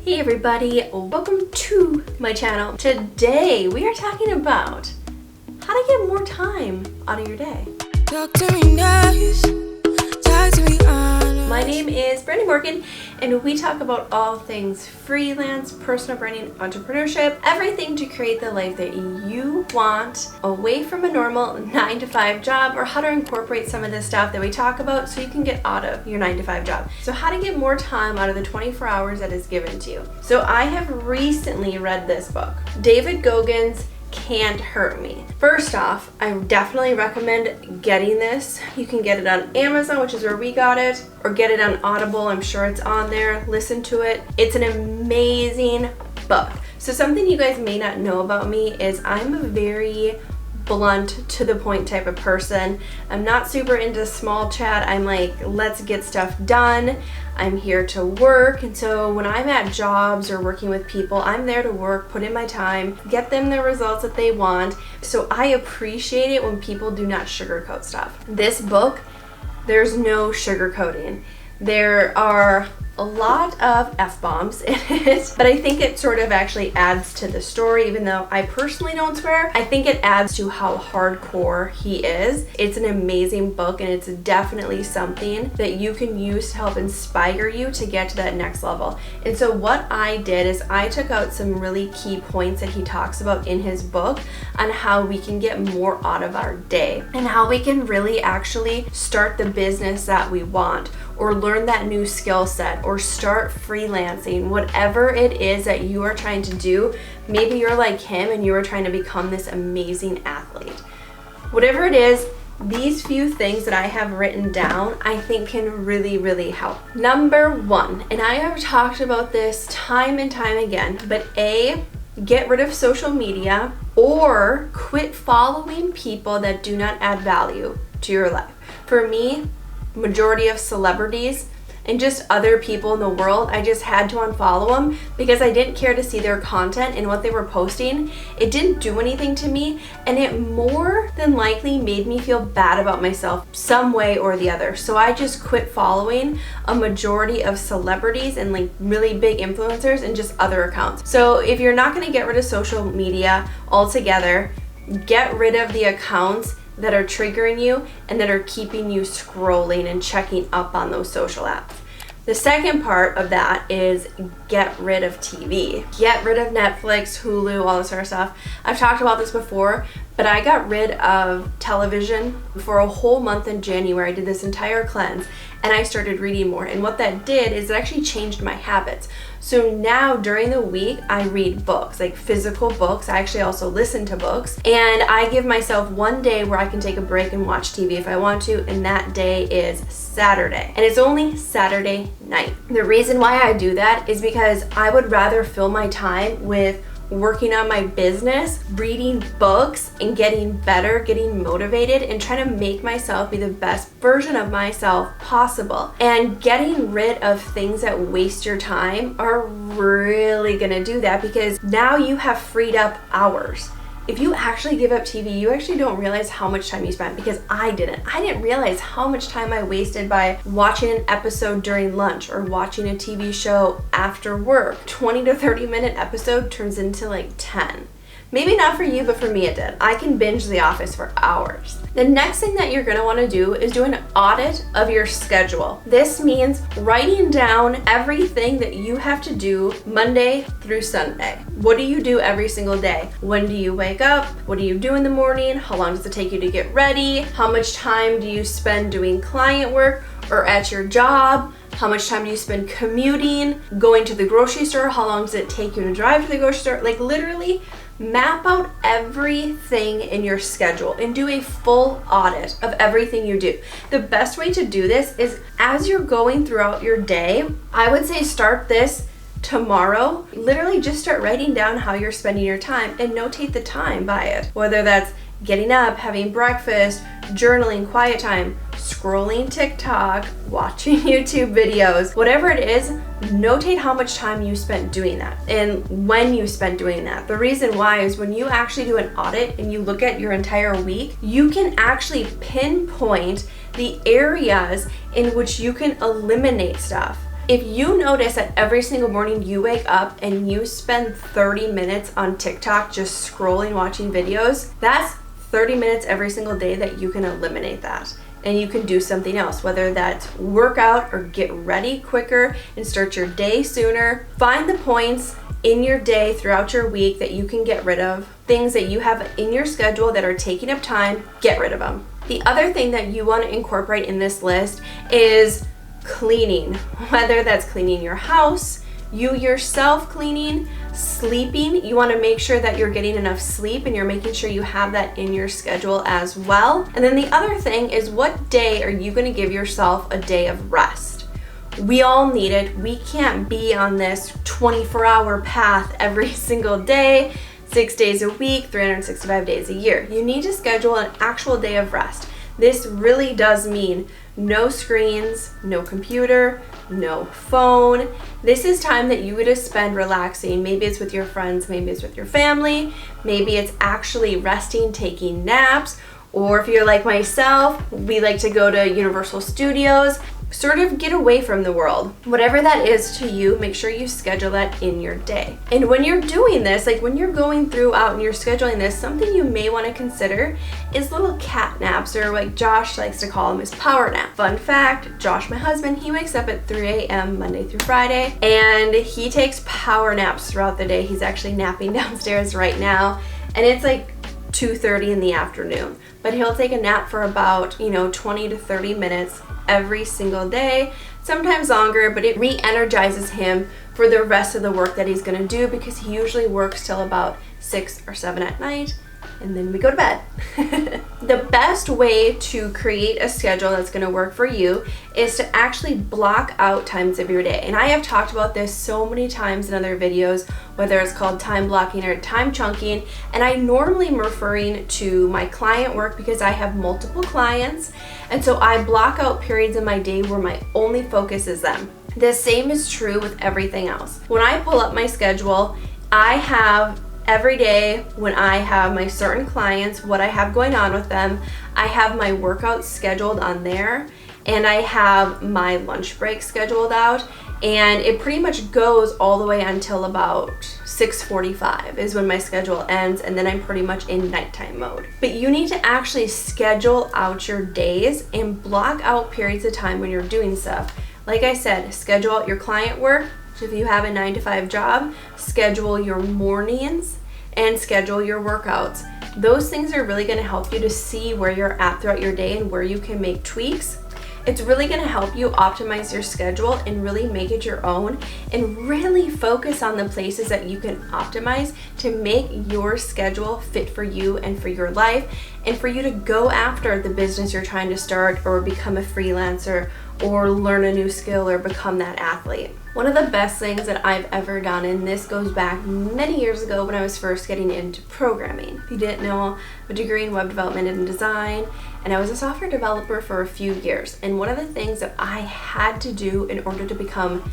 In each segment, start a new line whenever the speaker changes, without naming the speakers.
Hey everybody, welcome to my channel. Today we are talking about how to get more time out of your day.
Talk to me nice, talk to me honest.
My name is Brandy Morgan and we talk about all things freelance, personal branding, entrepreneurship, everything to create the life that you want away from a normal 9-to-5 job, or how to incorporate some of the stuff that we talk about so you can get out of your 9-to-5 job. So how to get more time out of the 24 hours that is given to you. So I have recently read this book, David Goggins' Can't Hurt Me. First off, I definitely recommend getting this. You can get it on Amazon, which is where we got it, or get it on Audible. I'm sure it's on there. Listen to it. It's an amazing book. So something you guys may not know about me is I'm a very blunt, to the point type of person. I'm not super into small chat. I'm like, let's get stuff done. I'm here to work. And so when I'm at jobs or working with people, I'm there to work, put in my time, get them the results that they want. So I appreciate it when people do not sugarcoat stuff. This book, there's no sugarcoating. There are a lot of F-bombs in it, but I think it sort of actually adds to the story. Even though I personally don't swear, I think it adds to how hardcore he is. It's an amazing book, and it's definitely something that you can use to help inspire you to get to that next level. And so what I did is I took out some really key points that he talks about in his book on how we can get more out of our day and how we can really actually start the business that we want, or learn that new skill set, or start freelancing, whatever it is that you are trying to do. Maybe you're like him and you are trying to become this amazing athlete. Whatever it is, these few things that I have written down, I think can really, really help. Number one, and I have talked about this time and time again, but get rid of social media or quit following people that do not add value to your life. For me, majority of celebrities and just other people in the world, I just had to unfollow them because I didn't care to see their content and what they were posting. It didn't do anything to me, and it more than likely made me feel bad about myself some way or the other. So I just quit following a majority of celebrities and like really big influencers and just other accounts. So if you're not going to get rid of social media altogether, get rid of the accounts that are triggering you and that are keeping you scrolling and checking up on those social apps. The second part of that is get rid of TV. Get rid of Netflix, Hulu, all this sort of stuff. I've talked about this before, but I got rid of television for a whole month in January. I did this entire cleanse and I started reading more. And what that did is it actually changed my habits. So now during the week, I read books, like physical books. I actually also listen to books. And I give myself one day where I can take a break and watch TV if I want to, and that day is Saturday. And it's only Saturday night. The reason why I do that is because I would rather fill my time with working on my business, reading books, and getting better, getting motivated, and trying to make myself be the best version of myself possible. And getting rid of things that waste your time are really gonna do that, because now you have freed up hours. If you actually give up TV, you actually don't realize how much time you spent, because I didn't realize how much time I wasted by watching an episode during lunch or watching a TV show after work. 20 to 30 minute episode turns into like 10. Maybe not for you, but for me it did. I can binge The Office for hours. The next thing that you're gonna wanna do is do an audit of your schedule. This means writing down everything that you have to do Monday through Sunday. What do you do every single day? When do you wake up? What do you do in the morning? How long does it take you to get ready? How much time do you spend doing client work or at your job? How much time do you spend commuting, going to the grocery store? How long does it take you to drive to the grocery store? Like literally map out everything in your schedule and do a full audit of everything you do. The best way to do this is as you're going throughout your day, I would say start this tomorrow. Literally just start writing down how you're spending your time and notate the time by it. Whether that's getting up, having breakfast, journaling, quiet time, scrolling TikTok, watching YouTube videos, whatever it is, notate how much time you spent doing that and when you spent doing that. The reason why is when you actually do an audit and you look at your entire week, you can actually pinpoint the areas in which you can eliminate stuff. If you notice that every single morning you wake up and you spend 30 minutes on TikTok just scrolling, watching videos, that's 30 minutes every single day that you can eliminate that. And you can do something else, whether that's work out or get ready quicker and start your day sooner. Find the points in your day throughout your week that you can get rid of. Things that you have in your schedule that are taking up time, get rid of them. The other thing that you want to incorporate in this list is cleaning, whether that's cleaning your house, you yourself cleaning, sleeping. You want to make sure that you're getting enough sleep and you're making sure you have that in your schedule as well. And then the other thing is, what day are you going to give yourself a day of rest? We all need it. We can't be on this 24-hour path every single day, 6 days a week, 365 days a year. You need to schedule an actual day of rest. This really does mean no screens, no computer, no phone. This is time that you would spend relaxing. Maybe it's with your friends, maybe it's with your family, maybe it's actually resting, taking naps, or if you're like myself, we like to go to Universal Studios. Sort of get away from the world. Whatever that is to you, make sure you schedule that in your day. And when you're doing this, like when you're going throughout and you're scheduling this, something you may want to consider is little cat naps, or like Josh likes to call them, is power nap. Fun fact, Josh, my husband, he wakes up at 3 a.m. Monday through Friday, and he takes power naps throughout the day. He's actually napping downstairs right now, and it's like 2:30 in the afternoon. But he'll take a nap for about, 20 to 30 minutes every single day, sometimes longer, but it re-energizes him for the rest of the work that he's going to do, because he usually works till about 6 or 7 at night, and then we go to bed. The best way to create a schedule that's going to work for you is to actually block out times of your day. And I have talked about this so many times in other videos, whether it's called time blocking or time chunking. And I normally am referring to my client work because I have multiple clients. And so I block out periods in my day where my only focus is them. The same is true with everything else. When I pull up my schedule, I have every day when I have my certain clients, what I have going on with them, I have my workouts scheduled on there, and I have my lunch break scheduled out, and it pretty much goes all the way until about 6:45 is when my schedule ends, and then I'm pretty much in nighttime mode. But you need to actually schedule out your days and block out periods of time when you're doing stuff. Like I said, schedule out your client work. So if you have a 9-to-5 job, schedule your mornings and schedule your workouts. Those things are really going to help you to see where you're at throughout your day and where you can make tweaks. It's really going to help you optimize your schedule and really make it your own, and really focus on the places that you can optimize to make your schedule fit for you and for your life, and for you to go after the business you're trying to start, or become a freelancer, or learn a new skill, or become that athlete. One of the best things that I've ever done, and this goes back many years ago when I was first getting into programming. If you didn't know, I have a degree in web development and design, and I was a software developer for a few years. And one of the things that I had to do in order to become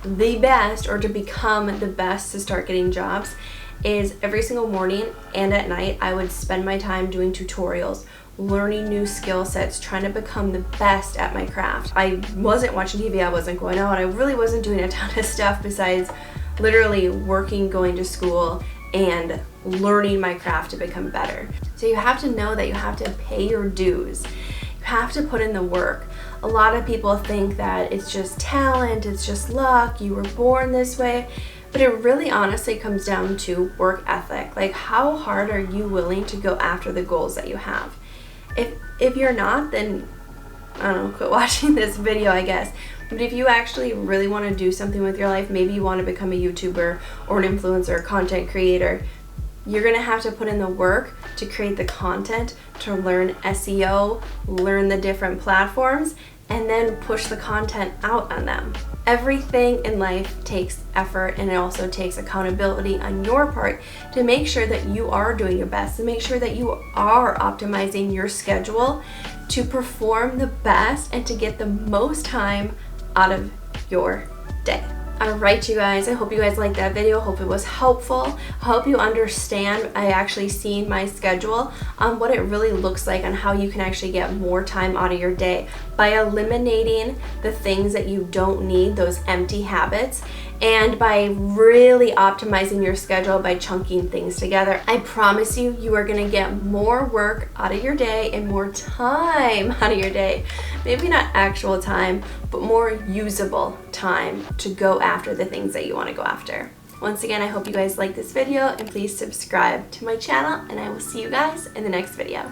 the best, or to become the best to start getting jobs, is every single morning and at night I would spend my time doing tutorials, learning new skill sets, trying to become the best at my craft. I wasn't watching TV, I wasn't going out, I really wasn't doing a ton of stuff besides literally working, going to school, and learning my craft to become better. So you have to know that you have to pay your dues. You have to put in the work. A lot of people think that it's just talent, it's just luck, you were born this way. But it really honestly comes down to work ethic. Like, how hard are you willing to go after the goals that you have? If you're not, then I don't know, quit watching this video, I guess. But if you actually really want to do something with your life, maybe you want to become a YouTuber or an influencer, content creator, you're going to have to put in the work to create the content, to learn SEO, learn the different platforms, and then push the content out on them. Everything in life takes effort, and it also takes accountability on your part to make sure that you are doing your best, to make sure that you are optimizing your schedule to perform the best and to get the most time out of your day. Alright, you guys, I hope you guys liked that video. Hope it was helpful. I hope you understand. I actually seen my schedule on what it really looks like on how you can actually get more time out of your day by eliminating the things that you don't need, those empty habits, and by really optimizing your schedule by chunking things together. I promise you, you are gonna get more work out of your day and more time out of your day. Maybe not actual time, but more usable time to go after the things that you wanna go after. Once again, I hope you guys like this video, and please subscribe to my channel, and I will see you guys in the next video.